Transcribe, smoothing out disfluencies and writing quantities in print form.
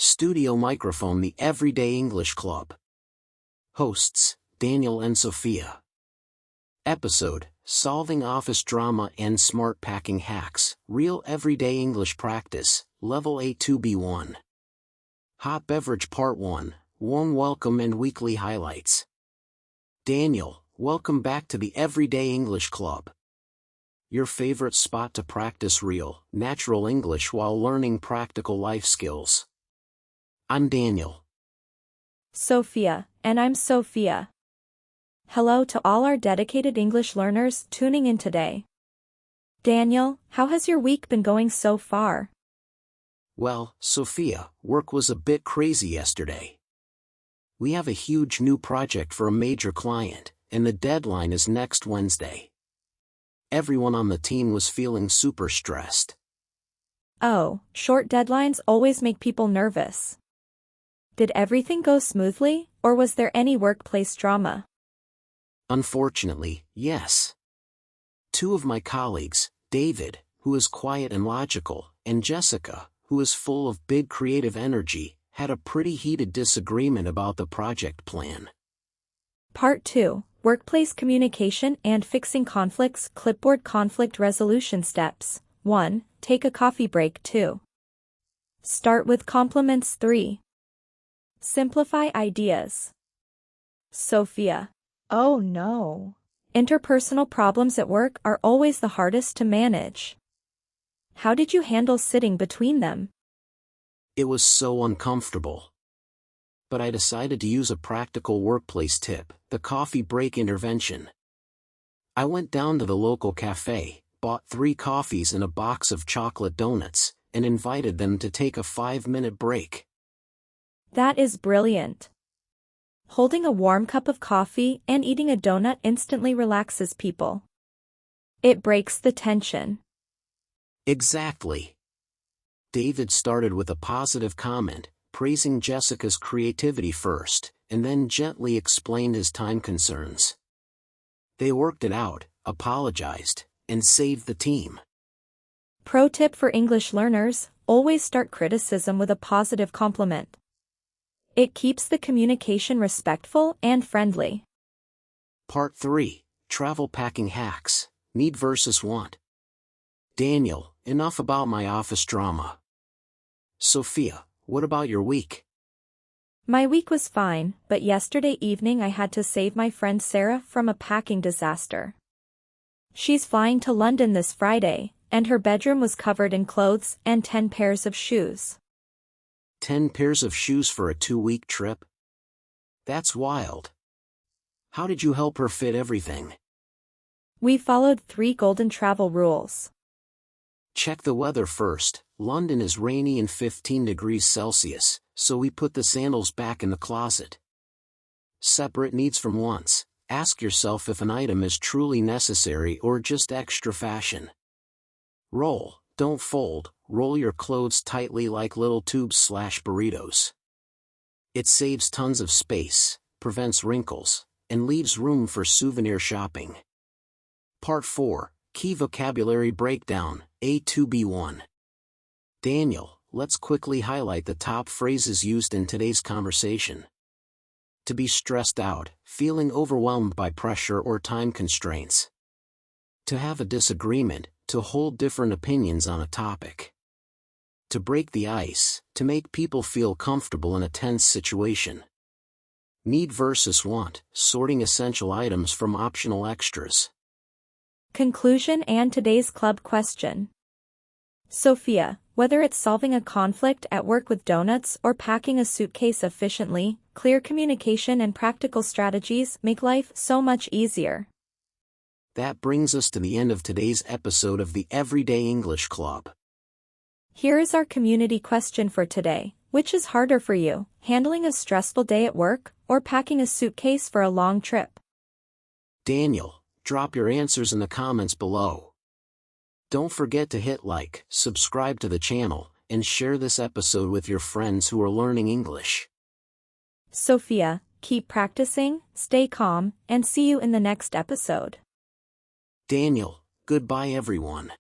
Studio microphone The Everyday English Club. Hosts, Daniel and Sophia. Episode, Solving Office Drama and Smart Packing Hacks, Real Everyday English Practice, Level A2B1. Hot Beverage Part 1, Warm Welcome and Weekly Highlights. Daniel, welcome back to the Everyday English Club. Your favorite spot to practice real, natural English while learning practical life skills. I'm Daniel. Sophia, and I'm Sophia. Hello to all our dedicated English learners tuning in today. Daniel, how has your week been going so far? Well, Sophia, work was a bit crazy yesterday. We have a huge new project for a major client, and the deadline is next Wednesday. Everyone on the team was feeling super stressed. Oh, short deadlines always make people nervous. Did everything go smoothly, or was there any workplace drama? Unfortunately, yes. Two of my colleagues, David, who is quiet and logical, and Jessica, who is full of big creative energy, had a pretty heated disagreement about the project plan. Part 2, Workplace Communication and Fixing Conflicts. Clipboard Conflict Resolution Steps. 1. Take a coffee break. 2. Start with compliments. 3. Simplify ideas. Sophia. Oh no. Interpersonal problems at work are always the hardest to manage. How did you handle sitting between them? It was so uncomfortable. But I decided to use a practical workplace tip, the coffee break intervention. I went down to the local cafe, bought 3 coffees and a box of chocolate donuts, and invited them to take a 5-minute break. That is brilliant. Holding a warm cup of coffee and eating a donut instantly relaxes people. It breaks the tension. Exactly. David started with a positive comment, praising Jessica's creativity first, and then gently explained his time concerns. They worked it out, apologized, and saved the team. Pro tip for English learners: always start criticism with a positive compliment. It keeps the communication respectful and friendly. Part 3, Travel Packing Hacks, Need versus Want. Daniel, enough about my office drama. Sophia, what about your week? My week was fine, but yesterday evening I had to save my friend Sarah from a packing disaster. She's flying to London this Friday, and her bedroom was covered in clothes and 10 pairs of shoes. 10 pairs of shoes for a 2-week trip? That's wild. How did you help her fit everything? We followed 3 golden travel rules. Check the weather first. London is rainy and 15 degrees Celsius, so we put the sandals back in the closet. Separate needs from wants. Ask yourself if an item is truly necessary or just extra fashion. Roll, don't fold. Roll your clothes tightly like little tubes/burritos. It saves tons of space, prevents wrinkles, and leaves room for souvenir shopping. Part 4, Key Vocabulary Breakdown, A2B1. Daniel, let's quickly highlight the top phrases used in today's conversation. To be stressed out, feeling overwhelmed by pressure or time constraints. To have a disagreement, to hold different opinions on a topic. To break the ice, to make people feel comfortable in a tense situation. Need versus want, sorting essential items from optional extras. Conclusion and today's club question. Sophia, whether it's solving a conflict at work with donuts or packing a suitcase efficiently, clear communication and practical strategies make life so much easier. That brings us to the end of today's episode of the Everyday English Club. Here is our community question for today. Which is harder for you, handling a stressful day at work, or packing a suitcase for a long trip? Daniel, drop your answers in the comments below. Don't forget to hit like, subscribe to the channel, and share this episode with your friends who are learning English. Sophia, keep practicing, stay calm, and see you in the next episode. Daniel, goodbye everyone.